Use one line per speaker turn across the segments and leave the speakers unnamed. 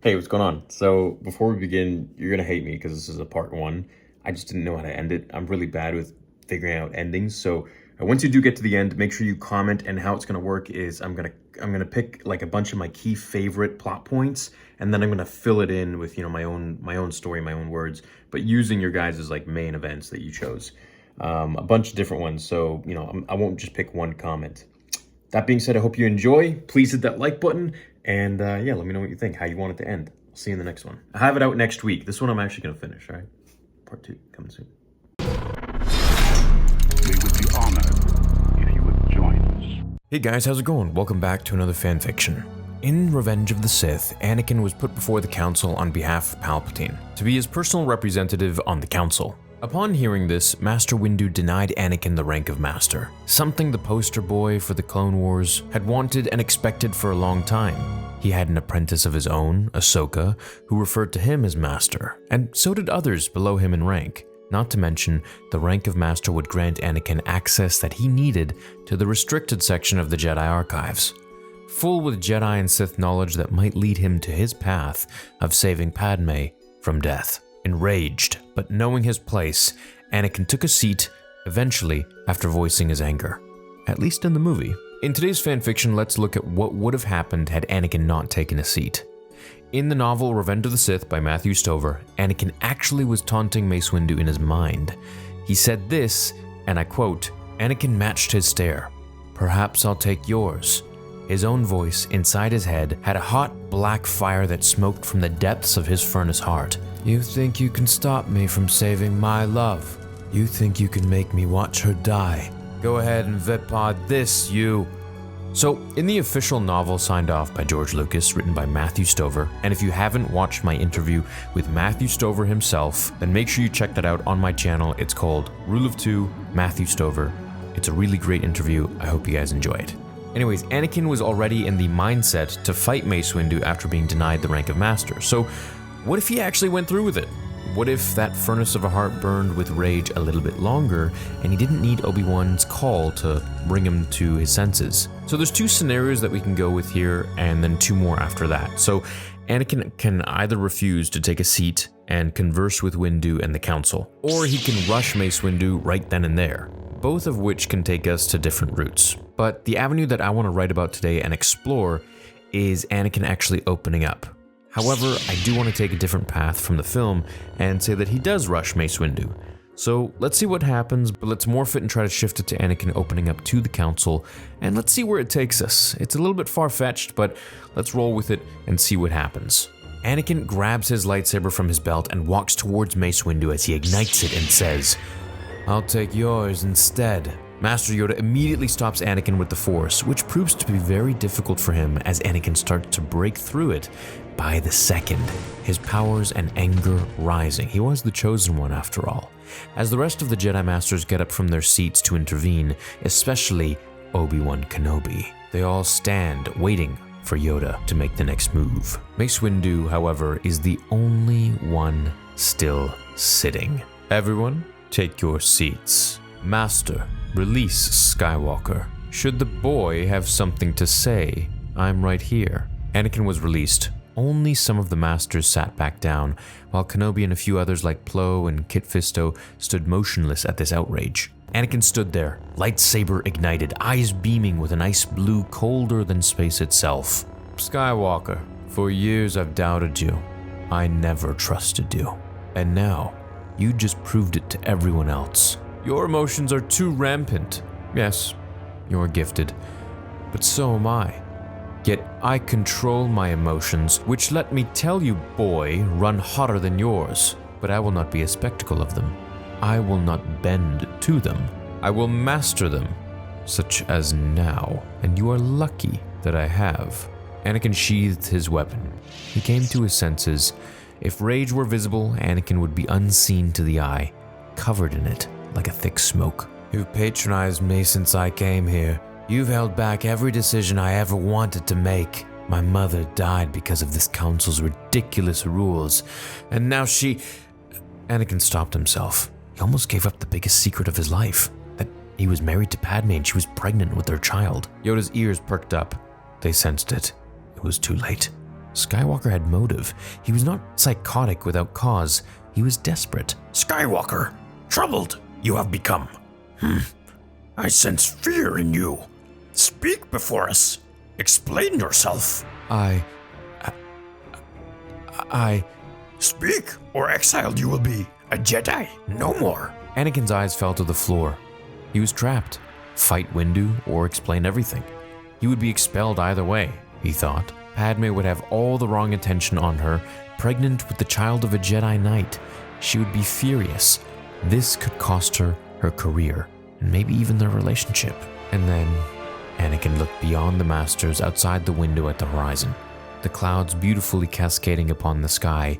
Hey, what's going on? So, before we begin, you're gonna hate me because this is a part one. I just didn't know how to end it. I'm really bad with figuring out endings. So, once you do get to the end, make sure you comment. And how it's gonna work is I'm gonna pick like a bunch of my key favorite plot points, and then I'm gonna fill it in with my own story, my own words, but using your guys' like main events that you chose, a bunch of different ones. So I won't just pick one comment. That being said, I hope you enjoy. Please hit that like button. And yeah, let me know what you think, how you want it to end. I'll see you in the next one. I have it out next week. This one I'm actually going to finish, all right? Part 2, coming soon.
We would be honored if you would join us.
Hey guys, how's it going? Welcome back to another fanfiction. In Revenge of the Sith, Anakin was put before the Council on behalf of Palpatine to be his personal representative on the Council. Upon hearing this, Master Windu denied Anakin the rank of Master, something the poster boy for the Clone Wars had wanted and expected for a long time. He had an apprentice of his own, Ahsoka, who referred to him as Master, and so did others below him in rank. Not to mention, the rank of Master would grant Anakin access that he needed to the restricted section of the Jedi archives, full with Jedi and Sith knowledge that might lead him to his path of saving Padme from death. Enraged, but knowing his place, Anakin took a seat, eventually, after voicing his anger. At least in the movie. In today's fanfiction, let's look at what would have happened had Anakin not taken a seat. In the novel Revenge of the Sith by Matthew Stover, Anakin actually was taunting Mace Windu in his mind. He said this, and I quote, "Anakin matched his stare. Perhaps I'll take yours." His own voice, inside his head, had a hot, black fire that smoked from the depths of his furnace heart. "You think you can stop me from saving my love? You think you can make me watch her die? Go ahead and Vipod this, you." So, in the official novel signed off by George Lucas, written by Matthew Stover, and if you haven't watched my interview with Matthew Stover himself, then make sure you check that out on my channel. It's called Rule of Two, Matthew Stover. It's a really great interview. I hope you guys enjoy it. Anyways, Anakin was already in the mindset to fight Mace Windu after being denied the rank of Master. So, what if he actually went through with it? What if that furnace of a heart burned with rage a little bit longer and he didn't need Obi-Wan's call to bring him to his senses? So there's two scenarios that we can go with here and then two more after that. So Anakin can either refuse to take a seat and converse with Windu and the Council, or he can rush Mace Windu right then and there, both of which can take us to different routes. But the avenue that I want to write about today and explore is Anakin actually opening up. However, I do want to take a different path from the film and say that he does rush Mace Windu. So let's see what happens, but let's morph it and try to shift it to Anakin opening up to the Council, and let's see where it takes us. It's a little bit far-fetched, but let's roll with it and see what happens. Anakin grabs his lightsaber from his belt and walks towards Mace Windu as he ignites it and says, "I'll take yours instead." Master Yoda immediately stops Anakin with the Force, which proves to be very difficult for him as Anakin starts to break through it by the second, his powers and anger rising. He was the chosen one after all. As the rest of the Jedi Masters get up from their seats to intervene, especially Obi-Wan Kenobi, they all stand waiting for Yoda to make the next move. Mace Windu, however, is the only one still sitting. "Everyone, take your seats. Master, release Skywalker. Should the boy have something to say, I'm right here." Anakin was released. Only some of the Masters sat back down, while Kenobi and a few others like Plo and Kit Fisto stood motionless at this outrage. Anakin stood there, lightsaber ignited, eyes beaming with an ice blue colder than space itself. "Skywalker, for years I've doubted you. I never trusted you. And now, you just proved it to everyone else. Your emotions are too rampant. Yes, you're gifted, but so am I. Yet I control my emotions, which, let me tell you, boy, run hotter than yours. But I will not be a spectacle of them. I will not bend to them. I will master them, such as now, and you are lucky that I have." Anakin sheathed his weapon. He came to his senses. If rage were visible, Anakin would be unseen to the eye, covered in it like a thick smoke. "You've patronized me since I came here. You've held back every decision I ever wanted to make. My mother died because of this council's ridiculous rules, and now she..." Anakin stopped himself. He almost gave up the biggest secret of his life, that he was married to Padme and she was pregnant with their child. Yoda's ears perked up. They sensed it. It was too late. Skywalker had motive. He was not psychotic without cause. He was desperate.
Skywalker, troubled you have become. I sense fear in you. Speak before us. Explain yourself.
I...
Speak, or exiled you will be. A Jedi, no more.
Anakin's eyes fell to the floor. He was trapped. Fight Windu or explain everything. He would be expelled either way, he thought. Padme would have all the wrong intention on her, pregnant with the child of a Jedi Knight. She would be furious. This could cost her her career, and maybe even their relationship. And then, Anakin looked beyond the Masters outside the window at the horizon, the clouds beautifully cascading upon the sky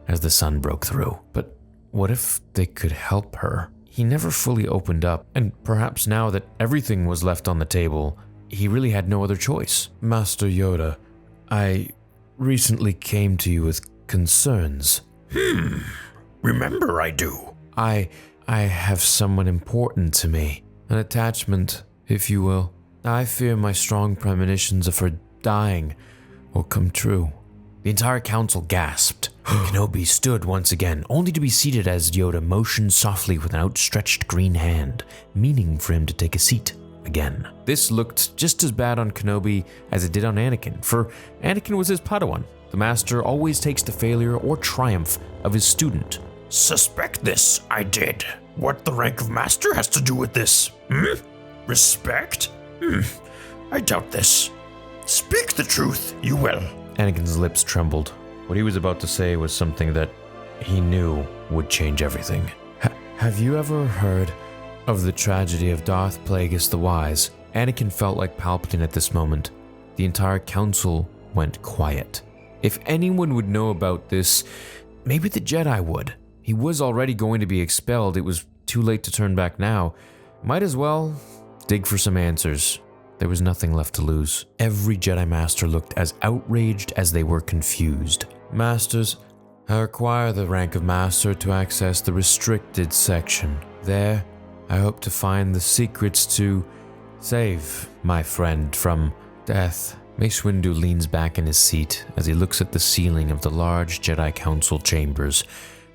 as the sun broke through. But what if they could help her? He never fully opened up, and perhaps now that everything was left on the table, he really had no other choice. Master Yoda, I recently came to you with concerns.
Remember I do.
I have someone important to me. An attachment, if you will. I fear my strong premonitions of her dying will come true. The entire council gasped. Kenobi stood once again, only to be seated as Yoda motioned softly with an outstretched green hand, meaning for him to take a seat again. This looked just as bad on Kenobi as it did on Anakin, for Anakin was his Padawan. The master always takes the failure or triumph of his student.
Suspect this, I did. What the rank of master has to do with this? Respect? I doubt this. Speak the truth, you will.
Anakin's lips trembled. What he was about to say was something that he knew would change everything. Have you ever heard of the tragedy of Darth Plagueis the Wise? Anakin felt like Palpatine at this moment. The entire council went quiet. If anyone would know about this, maybe the Jedi would. He was already going to be expelled. It was too late to turn back now. Might as well dig for some answers. There was nothing left to lose. Every Jedi Master looked as outraged as they were confused. Masters, I require the rank of Master to access the restricted section. There, I hope to find the secrets to save my friend from death. Mace Windu leans back in his seat as he looks at the ceiling of the large Jedi Council chambers,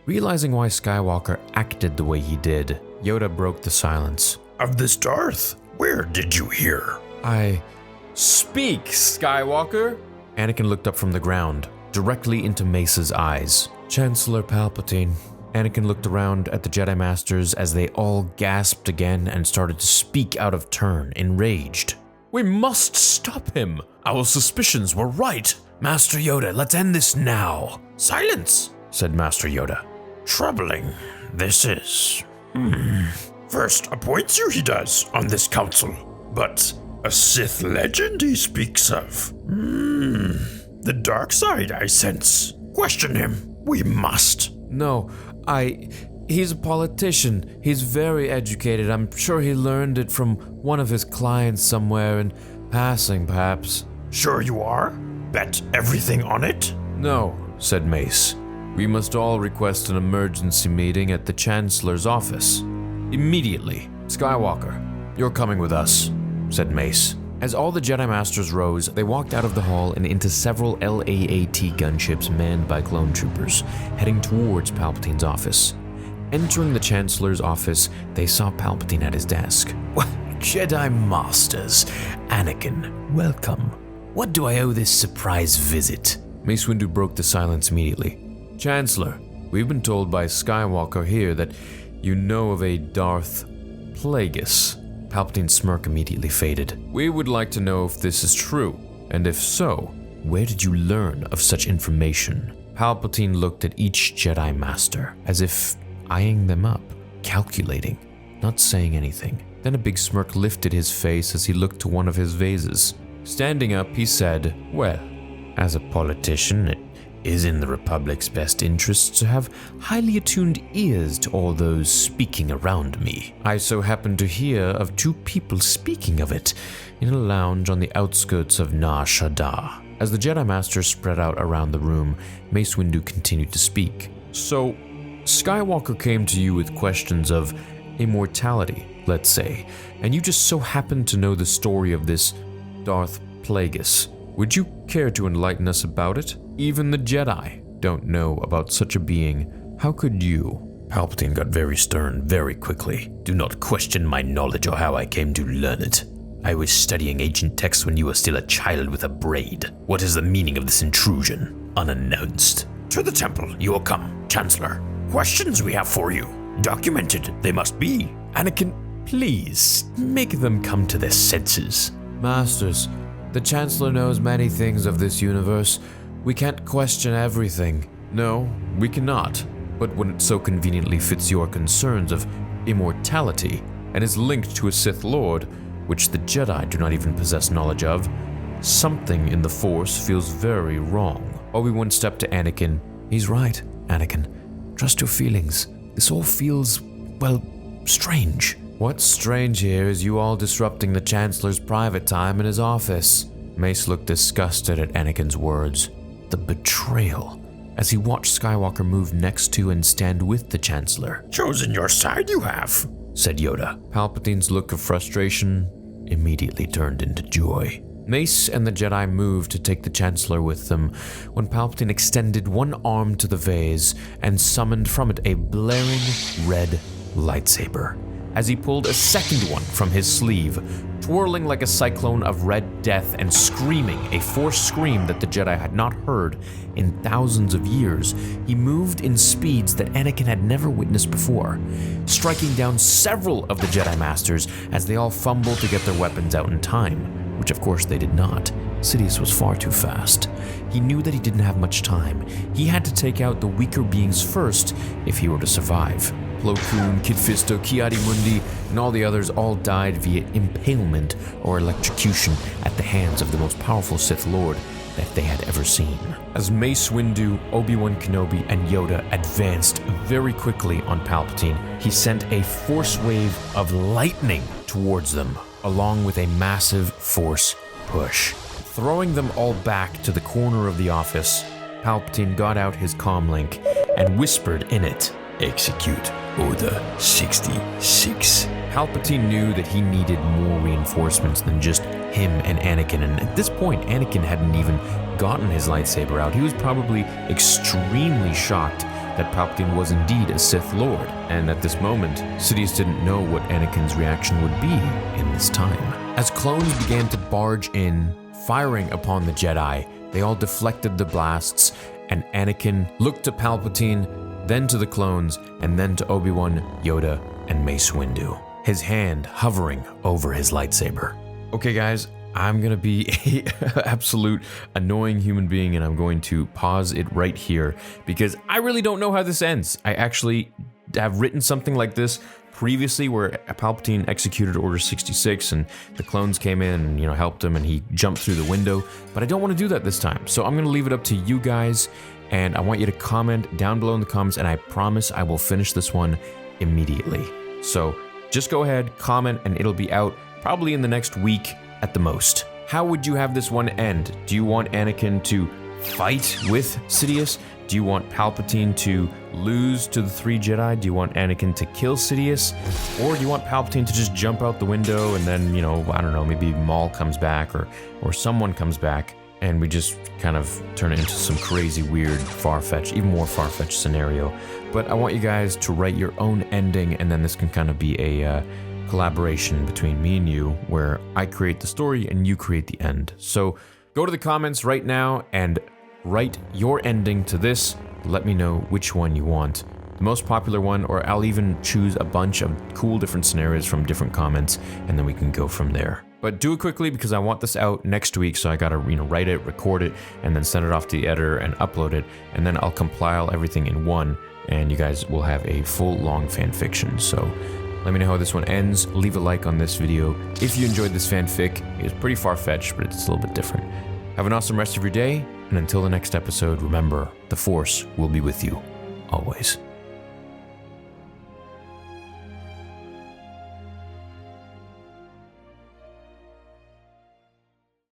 realizing why Skywalker acted the way he did. Yoda broke the silence.
Of this Darth, where did you hear?
Speak, Skywalker! Anakin looked up from the ground, directly into Mace's eyes. Chancellor Palpatine. Anakin looked around at the Jedi Masters as they all gasped again and started to speak out of turn, enraged. We must stop him! Our suspicions were right! Master Yoda, let's end this now!
Silence,
said Master Yoda.
Troubling, this is. First appoints you he does on this council, but a Sith legend he speaks of. The dark side I sense. Question him, we must.
No, he's a politician. He's very educated. I'm sure he learned it from one of his clients somewhere in passing, perhaps.
Sure you are? Bet everything on it?
No, said Mace. We must all request an emergency meeting at the Chancellor's office. Immediately. Skywalker, you're coming with us, said Mace. As all the Jedi Masters rose, they walked out of the hall and into several LAAT gunships manned by clone troopers, heading towards Palpatine's office. Entering the Chancellor's office, they saw Palpatine at his desk. Well, Jedi Masters, Anakin, welcome. What do I owe this surprise visit? Mace Windu broke the silence immediately. Chancellor, we've been told by Skywalker here that you know of a Darth Plagueis. Palpatine's smirk immediately faded. We would like to know if this is true, and if so, where did you learn of such information? Palpatine looked at each Jedi Master, as if eyeing them up, calculating, not saying anything. Then a big smirk lifted his face as he looked to one of his vases. Standing up, he said, well, as a politician, it is in the Republic's best interests to have highly attuned ears to all those speaking around me. I so happened to hear of two people speaking of it in a lounge on the outskirts of Nar Shaddaa. As the Jedi Master spread out around the room, Mace Windu continued to speak. So, Skywalker came to you with questions of immortality, let's say, and you just so happened to know the story of this Darth Plagueis. Would you care to enlighten us about it? Even the Jedi don't know about such a being. How could you?
Palpatine got very stern very quickly. Do not question my knowledge or how I came to learn it. I was studying ancient texts when you were still a child with a braid. What is the meaning of this intrusion? Unannounced. To the temple, you will come, Chancellor. Questions we have for you. Documented, they must be.
Anakin, please, make them come to their senses. Masters, the Chancellor knows many things of this universe. We can't question everything. No, we cannot. But when it so conveniently fits your concerns of immortality and is linked to a Sith Lord, which the Jedi do not even possess knowledge of, something in the Force feels very wrong. Obi-Wan stepped to Anakin. He's right, Anakin. Trust your feelings. This all feels, well, strange. What's strange here is you all disrupting the Chancellor's private time in his office. Mace looked disgusted at Anakin's words. The betrayal. As he watched Skywalker move next to and stand with the Chancellor.
Chosen your side you have, said Yoda.
Palpatine's look of frustration immediately turned into joy. Mace and the Jedi moved to take the Chancellor with them when Palpatine extended one arm to the vase and summoned from it a blaring red lightsaber. As he pulled a second one from his sleeve, twirling like a cyclone of red death and screaming a forced scream that the Jedi had not heard in thousands of years, he moved in speeds that Anakin had never witnessed before, striking down several of the Jedi Masters as they all fumbled to get their weapons out in time, which of course they did not. Sidious was far too fast. He knew that he didn't have much time. He had to take out the weaker beings first if he were to survive. Plo Koon, Kit Fisto, Ki-Adi-Mundi, and all the others all died via impalement or electrocution at the hands of the most powerful Sith Lord that they had ever seen. As Mace Windu, Obi-Wan Kenobi, and Yoda advanced very quickly on Palpatine, he sent a force wave of lightning towards them, along with a massive force push. Throwing them all back to the corner of the office, Palpatine got out his comlink and whispered in it, "Execute Order 66. Palpatine knew that he needed more reinforcements than just him and Anakin, and at this point, Anakin hadn't even gotten his lightsaber out. He was probably extremely shocked that Palpatine was indeed a Sith Lord, and at this moment, Sidious didn't know what Anakin's reaction would be in this time. As clones began to barge in, firing upon the Jedi, they all deflected the blasts, and Anakin looked to Palpatine, then to the clones, and then to Obi-Wan, Yoda, and Mace Windu, his hand hovering over his lightsaber. Okay guys, I'm gonna be an absolute annoying human being and I'm going to pause it right here because I really don't know how this ends. I actually have written something like this previously where Palpatine executed Order 66 and the clones came in and, helped him and he jumped through the window, but I don't want to do that this time. So I'm gonna leave it up to you guys. And I want you to comment down below in the comments, and I promise I will finish this one immediately. So just go ahead, comment, and it'll be out probably in the next week at the most. How would you have this one end? Do you want Anakin to fight with Sidious? Do you want Palpatine to lose to the 3 Jedi? Do you want Anakin to kill Sidious? Or do you want Palpatine to just jump out the window and then, I don't know, maybe Maul comes back or someone comes back and we just kind of turn it into some crazy, weird, far-fetched, even more far-fetched scenario. But I want you guys to write your own ending, and then this can kind of be a collaboration between me and you, where I create the story and you create the end. So go to the comments right now and write your ending to this. Let me know which one you want. The most popular one, or I'll even choose a bunch of cool different scenarios from different comments, and then we can go from there. But do it quickly because I want this out next week, so I gotta write it, record it, and then send it off to the editor and upload it, and then I'll compile everything in one, and you guys will have a full long fan fiction. So let me know how this one ends. Leave a like on this video if you enjoyed this fanfic. It's pretty far-fetched, but it's a little bit different. Have an awesome rest of your day, and until the next episode, remember, the Force will be with you always.